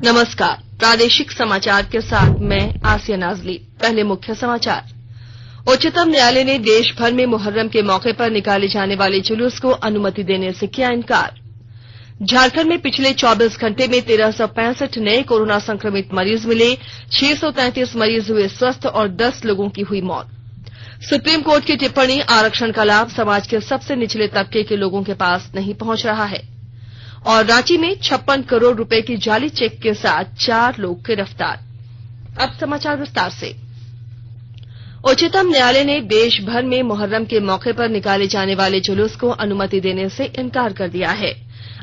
नमस्कार, प्रादेशिक समाचार के साथ मैं आसिया नाजली। पहले मुख्य समाचार। उच्चतम न्यायालय ने देश भर में मुहर्रम के मौके पर निकाले जाने वाले जुलूस को अनुमति देने से किया इनकार। झारखंड में पिछले 24 घंटे में 1365 नए कोरोना संक्रमित मरीज मिले, 633 मरीज हुए स्वस्थ और 10 लोगों की हुई मौत। सुप्रीम कोर्ट की टिप्पणी, आरक्षण का लाभ समाज के सबसे निचले तबके के लोगों के पास नहीं पहुंच रहा है। और रांची में 56 करोड़ रुपए की जाली चेक के साथ 4 लोग गिरफ्तार। अब समाचार विस्तार से। उच्चतम न्यायालय ने देश भर में मुहर्रम के मौके पर निकाले जाने वाले जुलूस को अनुमति देने से इनकार कर दिया है।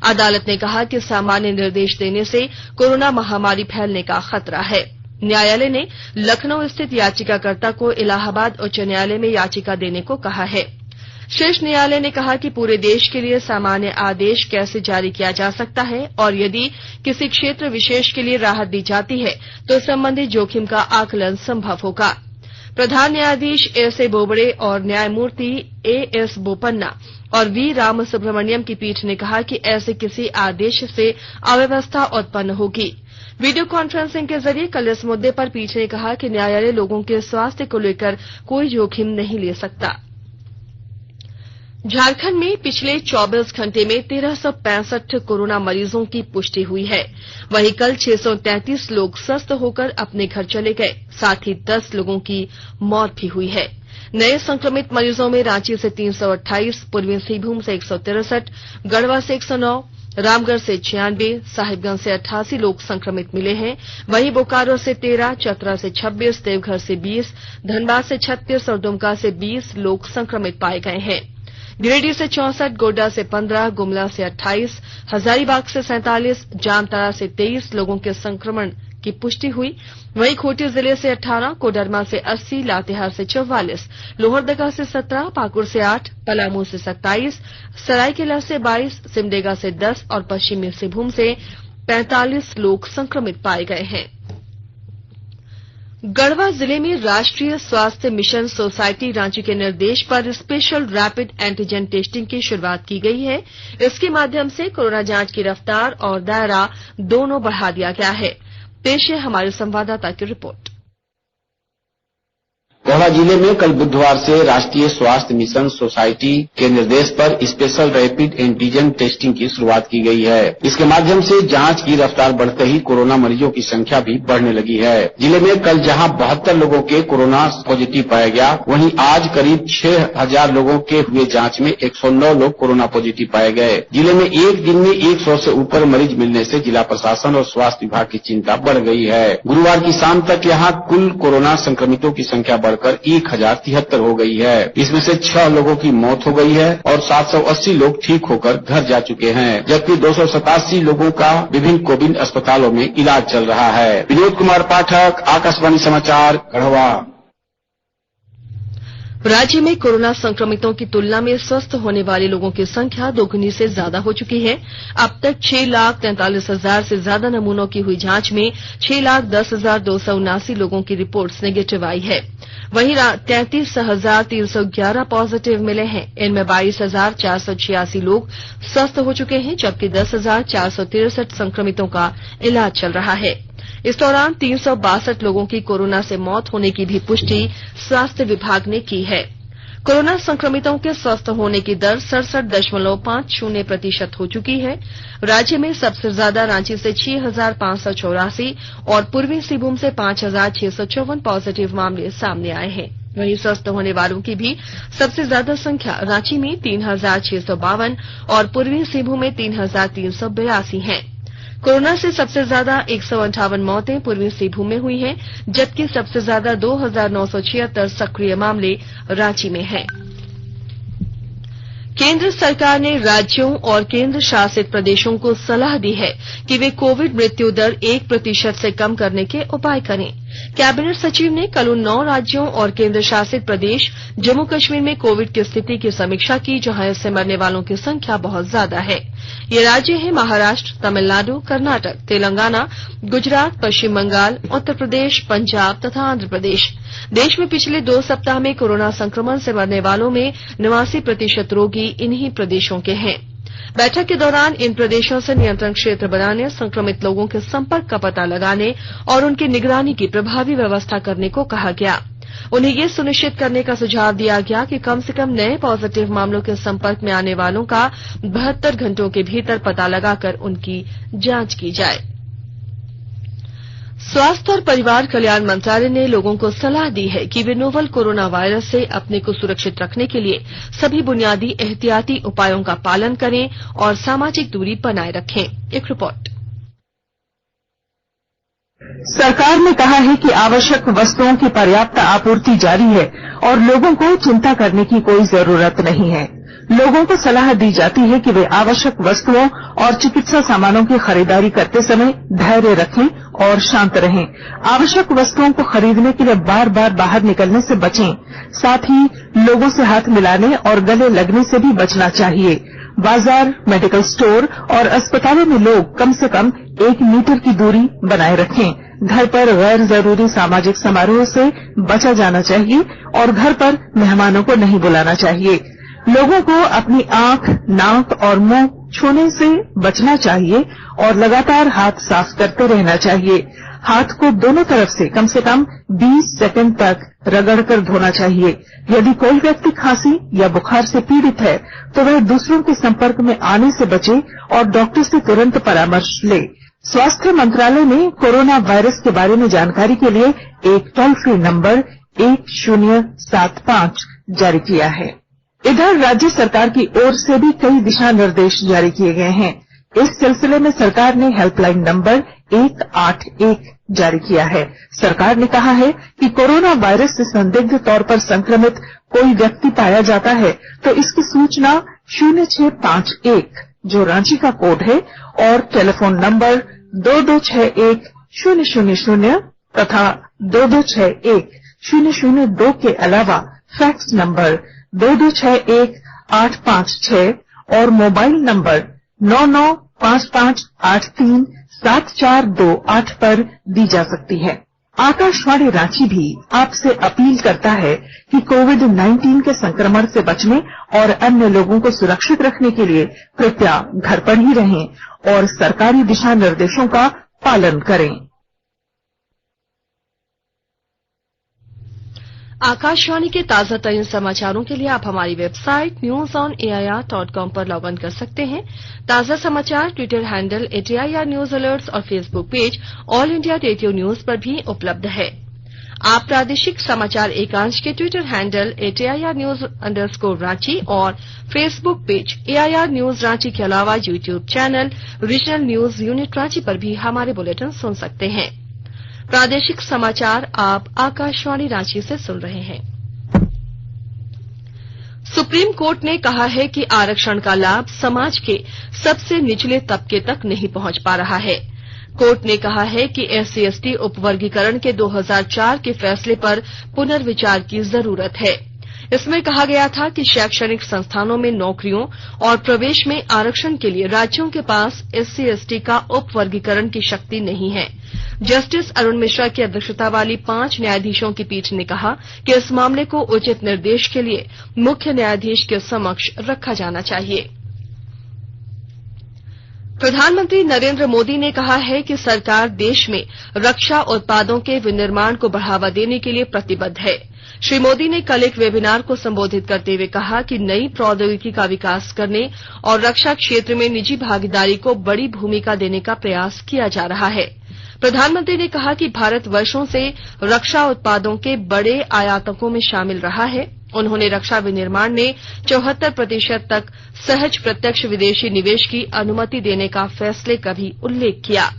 अदालत ने कहा कि सामान्य निर्देश देने से कोरोना महामारी फैलने का खतरा है। न्यायालय ने लखनऊ स्थित याचिकाकर्ता को इलाहाबाद उच्च न्यायालय में याचिका देने को कहा है। शीर्ष न्यायालय ने कहा कि पूरे देश के लिए सामान्य आदेश कैसे जारी किया जा सकता है और यदि किसी क्षेत्र विशेष के लिए राहत दी जाती है तो संबंधित जोखिम का आकलन संभव होगा। प्रधान न्यायाधीश एस.ए. बोबड़े और न्यायमूर्ति ए.एस. बोपन्ना और वी. राम सुब्रमण्यम की पीठ ने कहा कि ऐसे किसी आदेश से अव्यवस्था उत्पन्न होगी। वीडियो कॉन्फ्रेंसिंग के जरिए कल इस मुद्दे पर पीठ ने कहा कि न्यायालय लोगों के स्वास्थ्य को लेकर कोई जोखिम नहीं ले सकता। झारखंड में पिछले 24 घंटे में 1365 कोरोना मरीजों की पुष्टि हुई है। वहीं कल 633 लोग स्वस्थ होकर अपने घर चले गए, साथ ही 10 लोगों की मौत भी हुई है। नए संक्रमित मरीजों में रांची से 328, पूर्वी सिंहभूम से 163, गढ़वा से 109, रामगढ़ से 96, साहिबगंज से 88 लोग संक्रमित मिले हैं। वहीं बोकारो से 13, चतरा से 26, देवघर से 20, धनबाद से 36 और दुमका से 20 लोग संक्रमित पाए गए हैं। गिरिडीह से 64, गोड्डा से 15, गुमला से 28, हजारीबाग से 47, जामताड़ा से 23 लोगों के संक्रमण की पुष्टि हुई। वहीं खूंटी जिले से 18, कोडरमा से 80, लातेहार से 44, लोहरदगा से 17, पाकुड़ से 8, पलामू से 27, सरायकेला से 22, सिमडेगा से 10 और पश्चिमी सिंहभूम से 45 लोग संक्रमित पाए गए हैं। गढ़वा जिले में राष्ट्रीय स्वास्थ्य मिशन सोसाइटी रांची के निर्देश पर स्पेशल रैपिड एंटीजन टेस्टिंग की शुरुआत की गई है। इसके माध्यम से कोरोना जांच की रफ्तार और दायरा दोनों बढ़ा दिया गया है। पेश है हमारे संवाददाता की रिपोर्ट। गढ़वा जिले में कल बुधवार से राष्ट्रीय स्वास्थ्य मिशन सोसाइटी के निर्देश पर स्पेशल रैपिड एंटीजन टेस्टिंग की शुरुआत की गई है। इसके माध्यम से जांच की रफ्तार बढ़ते ही कोरोना मरीजों की संख्या भी बढ़ने लगी है। जिले में कल जहां 72 लोगों के कोरोना पॉजिटिव पाया गया, वहीं आज करीब 6000 लोगों के हुए जांच में 109 लोग कोरोना पॉजिटिव पाए गए। जिले में एक दिन में 100 से ऊपर मरीज मिलने से जिला प्रशासन और स्वास्थ्य विभाग की चिंता बढ़ गई है। गुरुवार की शाम तक यहाँ कुल कोरोना संक्रमितों की संख्या बढ़कर 1073 हो गई है। इसमें से 6 लोगों की मौत हो गई है और 780 लोग ठीक होकर घर जा चुके हैं, जबकि 287 लोगों का विभिन्न कोविड अस्पतालों में इलाज चल रहा है। विनोद कुमार पाठक, आकाशवाणी समाचार, गढ़वा। राज्य में कोरोना संक्रमितों की तुलना में स्वस्थ होने वाले लोगों की संख्या दोगुनी से ज्यादा हो चुकी है। अब तक 6,43,000 से ज्यादा नमूनों की हुई जांच में 6,10,279 लोगों की रिपोर्ट्स नेगेटिव आई है। वहीं 33,311 पॉजिटिव मिले हैं। इनमें 22,486 लोग स्वस्थ हो चुके हैं, जबकि 10,463 संक्रमितों का इलाज चल रहा है। इस दौरान 362 लोगों की कोरोना से मौत होने की भी पुष्टि स्वास्थ्य विभाग ने की है। कोरोना संक्रमितों के स्वस्थ होने की दर 67.50% हो चुकी है। राज्य में सबसे ज्यादा रांची से 6,584 और पूर्वी सिंहभूम से 5,654 पॉजिटिव मामले सामने आए हैं। वहीं स्वस्थ होने वालों की भी सबसे ज्यादा संख्या रांची में 3,652 और पूर्वी सिंहभूम में 3,382 है। कोरोना से सबसे ज्यादा 158 मौतें पूर्वी सिंहभूम में हुई हैं, जबकि सबसे ज्यादा 2,976 सक्रिय मामले रांची में हैं। केंद्र सरकार ने राज्यों और केंद्र शासित प्रदेशों को सलाह दी है कि वे कोविड मृत्यु दर 1% से कम करने के उपाय करें। कैबिनेट सचिव ने कल उन 9 राज्यों और केंद्र शासित प्रदेश जम्मू कश्मीर में कोविड की स्थिति की समीक्षा की जहां इससे मरने वालों की संख्या बहुत ज्यादा है। ये राज्य हैं महाराष्ट्र, तमिलनाडु, कर्नाटक, तेलंगाना, गुजरात, पश्चिम बंगाल, उत्तर प्रदेश, पंजाब तथा आंध्र प्रदेश। देश में पिछले 2 सप्ताह में कोरोना संक्रमण से मरने वालों में 89% रोगी इन्हीं प्रदेशों के हैं। बैठक के दौरान इन प्रदेशों से नियंत्रण क्षेत्र बनाने, संक्रमित लोगों के संपर्क का पता लगाने और उनकी निगरानी की प्रभावी व्यवस्था करने को कहा गया। उन्हें यह सुनिश्चित करने का सुझाव दिया गया कि कम से कम नए पॉजिटिव मामलों के संपर्क में आने वालों का 72 घंटों के भीतर पता लगाकर उनकी जांच की जाए। स्वास्थ्य और परिवार कल्याण मंत्रालय ने लोगों को सलाह दी है कि वे नोवल कोरोना वायरस से अपने को सुरक्षित रखने के लिए सभी बुनियादी एहतियाती उपायों का पालन करें और सामाजिक दूरी बनाए रखें। एक रिपोर्ट। सरकार ने कहा है कि आवश्यक वस्तुओं की पर्याप्त आपूर्ति जारी है और लोगों को चिंता करने की कोई जरूरत नहीं है। लोगों को सलाह दी जाती है कि वे आवश्यक वस्तुओं और चिकित्सा सामानों की खरीदारी करते समय धैर्य रखें और शांत रहें। आवश्यक वस्तुओं को खरीदने के लिए बार बार बाहर निकलने से बचें। साथ ही लोगों से हाथ मिलाने और गले लगने से भी बचना चाहिए। बाजार, मेडिकल स्टोर और अस्पतालों में लोग कम से कम 1 मीटर की दूरी बनाए रखें। घर पर गैर जरूरी सामाजिक समारोह से बचा जाना चाहिए और घर पर मेहमानों को नहीं बुलाना चाहिए। लोगों को अपनी आंख, नाक और मुंह छूने से बचना चाहिए और लगातार हाथ साफ करते रहना चाहिए। हाथ को दोनों तरफ से कम 20 सेकंड तक रगड़कर धोना चाहिए। यदि कोई व्यक्ति खांसी या बुखार से पीड़ित है तो वह दूसरों के संपर्क में आने से बचे और डॉक्टर से तुरंत परामर्श ले। स्वास्थ्य मंत्रालय ने कोरोना वायरस के बारे में जानकारी के लिए एक टोल फ्री नंबर 1075 जारी किया है। इधर राज्य सरकार की ओर से भी कई दिशा निर्देश जारी किए गए हैं। इस सिलसिले में सरकार ने हेल्पलाइन नंबर 181 जारी किया है। सरकार ने कहा है कि कोरोना वायरस से संदिग्ध तौर पर संक्रमित कोई व्यक्ति पाया जाता है तो इसकी सूचना 0651 जो रांची का कोड है और टेलीफोन नंबर 2261-000 तथा 2261-002 के अलावा फैक्स नंबर 2261-856 और मोबाइल नंबर 9955837428 पर दी जा सकती है। आकाशवाणी रांची भी आपसे अपील करता है कि कोविड-19 के संक्रमण से बचने और अन्य लोगों को सुरक्षित रखने के लिए कृपया घर पर ही रहें और सरकारी दिशा निर्देशों का पालन करें। आकाशवाणी के ताजा तरीन समाचारों के लिए आप हमारी वेबसाइट newsonair.com पर लॉग इन कर सकते हैं। ताजा समाचार Twitter handle @AIR news alerts और Facebook page All India Radio news पर भी उपलब्ध है। आप प्रादेशिक समाचार एकांश के Twitter handle @AIR news _Ranchi और Facebook page AIR news Ranchi के अलावा YouTube channel regional news unit Ranchi पर भी हमारे बुलेटिन सुन सकते हैं। प्रादेशिक समाचार आप आकाशवाणी रांची से सुन रहे हैं। सुप्रीम कोर्ट ने कहा है कि आरक्षण का लाभ समाज के सबसे निचले तबके तक नहीं पहुंच पा रहा है। कोर्ट ने कहा है कि SC/ST उपवर्गीकरण के 2004 के फैसले पर पुनर्विचार की जरूरत है। इसमें कहा गया था कि शैक्षणिक संस्थानों में नौकरियों और प्रवेश में आरक्षण के लिए राज्यों के पास SC/ST का उपवर्गीकरण की शक्ति नहीं है। जस्टिस अरुण मिश्रा की अध्यक्षता वाली 5 न्यायाधीशों की पीठ ने कहा कि इस मामले को उचित निर्देश के लिए मुख्य न्यायाधीश के समक्ष रखा जाना चाहिए। प्रधानमंत्री नरेंद्र मोदी ने कहा है कि सरकार देश में रक्षा उत्पादों के विनिर्माण को बढ़ावा देने के लिए प्रतिबद्ध है। श्री मोदी ने कल एक वेबिनार को संबोधित करते हुए कहा कि नई प्रौद्योगिकी का विकास करने और रक्षा क्षेत्र में निजी भागीदारी को बड़ी भूमिका देने का प्रयास किया जा रहा है। प्रधानमंत्री ने कहा कि भारत वर्षों से रक्षा उत्पादों के बड़े आयातकों में शामिल रहा है। उन्होंने रक्षा विनिर्माण में 74% तक सहज प्रत्यक्ष विदेशी निवेश की अनुमति देने का फैसले का भी उल्लेख किया।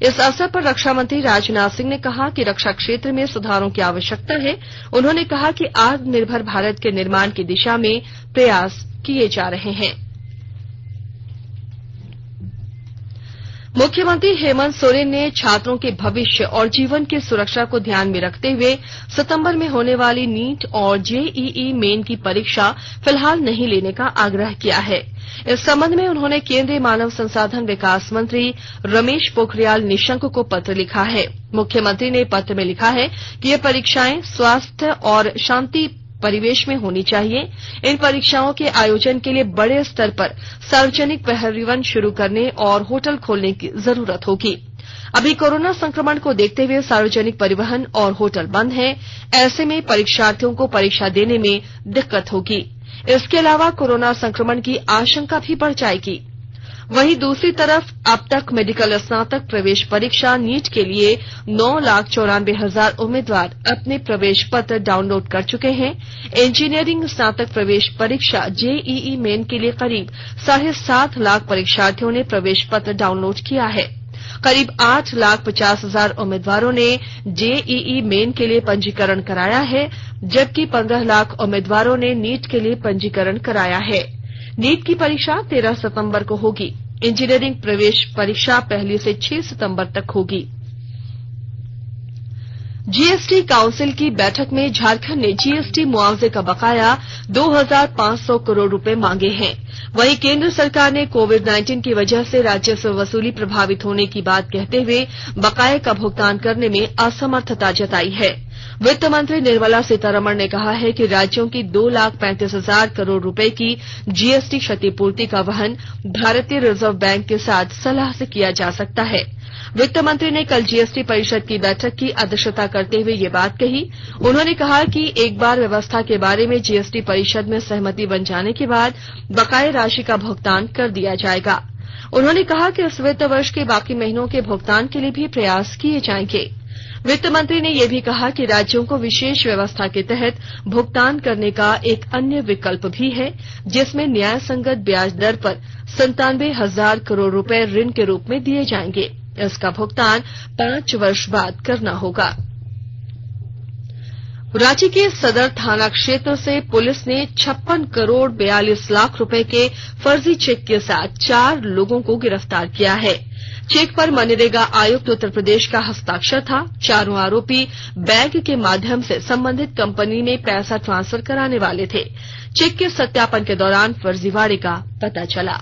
इस अवसर पर रक्षा मंत्री राजनाथ सिंह ने कहा कि रक्षा क्षेत्र में सुधारों की आवश्यकता है। उन्होंने कहा कि आत्मनिर्भर भारत के निर्माण की दिशा में प्रयास किए जा रहे हैं। मुख्यमंत्री हेमंत सोरेन ने छात्रों के भविष्य और जीवन की सुरक्षा को ध्यान में रखते हुए सितंबर में होने वाली नीट और JEE मेन की परीक्षा फिलहाल नहीं लेने का आग्रह किया है। इस संबंध में उन्होंने केंद्रीय मानव संसाधन विकास मंत्री रमेश पोखरियाल निशंक को पत्र लिखा है। मुख्यमंत्री ने पत्र में लिखा है कि ये परीक्षाएं स्वास्थ्य और शांति परिवेश में होनी चाहिए। इन परीक्षाओं के आयोजन के लिए बड़े स्तर पर सार्वजनिक परिवहन शुरू करने और होटल खोलने की जरूरत होगी। अभी कोरोना संक्रमण को देखते हुए सार्वजनिक परिवहन और होटल बंद हैं। ऐसे में परीक्षार्थियों को परीक्षा देने में दिक्कत होगी। इसके अलावा कोरोना संक्रमण की आशंका भी बढ़ जाएगी। वहीं दूसरी तरफ अब तक मेडिकल स्नातक प्रवेश परीक्षा नीट के लिए 9,94,000 उम्मीदवार अपने प्रवेश पत्र डाउनलोड कर चुके हैं। इंजीनियरिंग स्नातक प्रवेश परीक्षा जेईई मेन के लिए करीब 7.5 लाख परीक्षार्थियों ने प्रवेश पत्र डाउनलोड किया है। करीब 8,50,000 उम्मीदवारों ने जेईई मेन के लिए पंजीकरण कराया है, जबकि 15 लाख उम्मीदवारों ने नीट के लिए पंजीकरण कराया है। नीट की परीक्षा 13 सितंबर को होगी। इंजीनियरिंग प्रवेश परीक्षा 1 से 6 सितंबर तक होगी। जीएसटी काउंसिल की बैठक में झारखंड ने जीएसटी मुआवजे का बकाया 2,500 करोड़ रुपए मांगे हैं। वहीं केंद्र सरकार ने कोविड-19 की वजह से राजस्व वसूली प्रभावित होने की बात कहते हुए बकाये का भुगतान करने में असमर्थता जताई है। वित्त मंत्री निर्मला सीतारमण ने कहा है कि राज्यों की 2,35,000 करोड़ रुपए की जीएसटी क्षतिपूर्ति का वहन भारतीय रिजर्व बैंक के साथ सलाह से किया जा सकता है। वित्त मंत्री ने कल जीएसटी परिषद की बैठक की अध्यक्षता करते हुए ये बात कही। उन्होंने कहा कि एक बार व्यवस्था के बारे में जीएसटी परिषद में सहमति बन जाने के बाद बकाये राशि का भुगतान कर दिया जाएगा। उन्होंने कहा कि इस वित्त वर्ष के बाकी महीनों के भुगतान के लिए भी प्रयास किए जाएंगे। वित्त मंत्री ने यह भी कहा कि राज्यों को विशेष व्यवस्था के तहत भुगतान करने का एक अन्य विकल्प भी है, जिसमें न्याय संगत ब्याज दर पर 97,000 करोड़ रुपए ऋण के रूप में दिए जाएंगे। इसका भुगतान 5 वर्ष बाद करना होगा। रांची के सदर थाना क्षेत्र से पुलिस ने 56 करोड़ 42 लाख रुपए के फर्जी चेक के साथ 4 लोगों को गिरफ्तार किया है। चेक पर मनरेगा आयुक्त उत्तर प्रदेश का हस्ताक्षर था। चारों आरोपी बैंक के माध्यम से संबंधित कंपनी में पैसा ट्रांसफर कराने वाले थे। चेक के सत्यापन के दौरान फर्जीवाड़े का पता चला।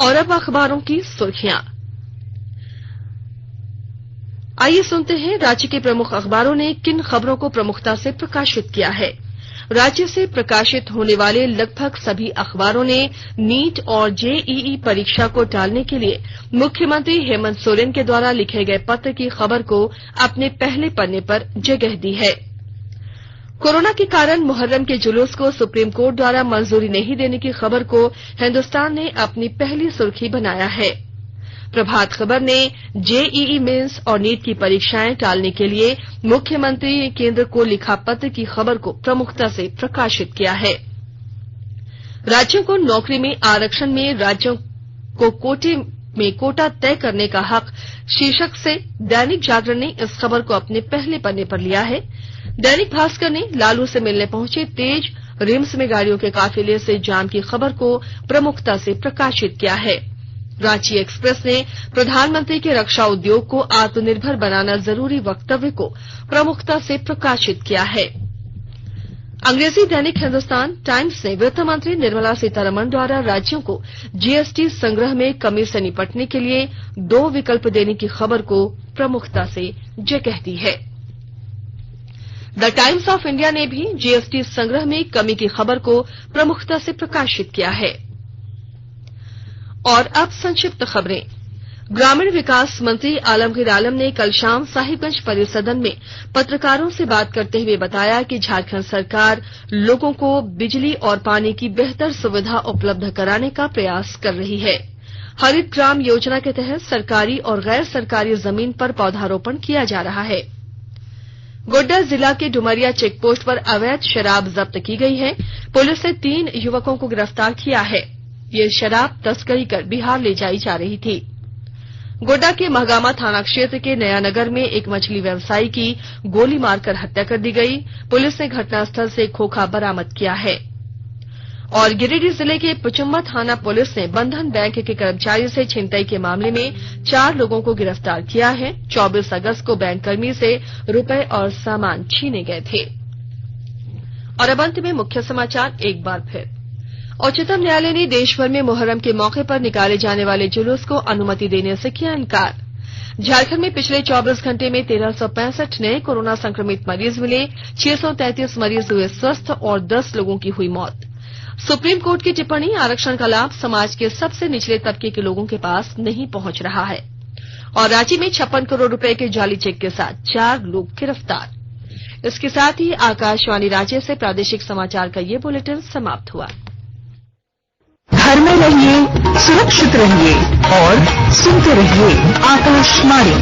और अब अखबारों की सुर्खियां। आइए सुनते हैं राज्य के प्रमुख अखबारों ने किन खबरों को प्रमुखता से प्रकाशित किया है। राज्य से प्रकाशित होने वाले लगभग सभी अखबारों ने नीट और जेईई परीक्षा को टालने के लिए मुख्यमंत्री हेमंत सोरेन के द्वारा लिखे गए पत्र की खबर को अपने पहले पन्ने पर जगह दी है। कोरोना के कारण मुहर्रम के जुलूस को सुप्रीम कोर्ट द्वारा मंजूरी नहीं देने की खबर को हिन्दुस्तान ने अपनी पहली सुर्खी बनाया है। प्रभात खबर ने जेईई मेंस और नीट की परीक्षाएं टालने के लिए मुख्यमंत्री ने केंद्र को लिखा पत्र की खबर को प्रमुखता से प्रकाशित किया है। राज्यों को नौकरी में आरक्षण में राज्यों को कोटे में कोटा तय करने का हक शीर्षक से दैनिक जागरण ने इस खबर को अपने पहले पन्ने पर लिया है। दैनिक भास्कर ने लालू से मिलने पहुंचे तेज रिम्स में गाड़ियों के काफिले से जाम की खबर को प्रमुखता से प्रकाशित किया है। रांची एक्सप्रेस ने प्रधानमंत्री के रक्षा उद्योग को आत्मनिर्भर बनाना जरूरी वक्तव्य को प्रमुखता से प्रकाशित किया है। अंग्रेजी दैनिक हिन्दुस्तान टाइम्स ने वित्त मंत्री निर्मला सीतारमण द्वारा राज्यों को जीएसटी संग्रह में कमी से निपटने के लिए 2 विकल्प देने की खबर को प्रमुखता से जगह दी है। द टाइम्स ऑफ इंडिया ने भी जीएसटी संग्रह में कमी की खबर को प्रमुखता से प्रकाशित किया है। और अब संक्षिप्त खबरें। ग्रामीण विकास मंत्री आलमगीर आलम ने कल शाम साहिबगंज परिसदन में पत्रकारों से बात करते हुए बताया कि झारखंड सरकार लोगों को बिजली और पानी की बेहतर सुविधा उपलब्ध कराने का प्रयास कर रही है। हरित ग्राम योजना के तहत सरकारी और गैर सरकारी जमीन पर पौधारोपण किया जा रहा है। गोड्डा जिला के डुमरिया चेकपोस्ट पर अवैध शराब जब्त की गई है। पुलिस ने 3 युवकों को गिरफ्तार किया है। ये शराब तस्करी कर बिहार ले जाई जा रही थी। गोड्डा के महगामा थाना क्षेत्र के नयानगर में एक मछली व्यवसायी की गोली मारकर हत्या कर दी गई। पुलिस ने घटनास्थल से खोखा बरामद किया है। और गिरिडीह जिले के पुचुम्मा थाना पुलिस ने बंधन बैंक के कर्मचारी से छिनतई के मामले में 4 लोगों को गिरफ्तार किया है। 24 अगस्त को बैंककर्मी से रुपए और सामान छीने गए थे। और अब अंत में मुख्य समाचार एक बार फिर। उच्चतम न्यायालय ने देश भर में मुहर्रम के मौके पर निकाले जाने वाले जुलूस को अनुमति देने से किया इनकार। झारखंड में पिछले 24 घंटे में 1365 नए कोरोना संक्रमित मरीज मिले, 633 मरीज हुए स्वस्थ और 10 लोगों की हुई मौत। सुप्रीम कोर्ट की टिप्पणी, आरक्षण का लाभ समाज के सबसे निचले तबके के लोगों के पास नहीं पहुंच रहा है। और रांची में 56 करोड़ रुपए के जाली चेक के साथ 4 लोग गिरफ्तार। इसके साथ ही आकाशवाणी रांची से प्रादेशिक समाचार का ये बुलेटिन समाप्त हुआ। घर में रहिए, सुरक्षित रहिए और सुनते रहिए आकाशवाणी।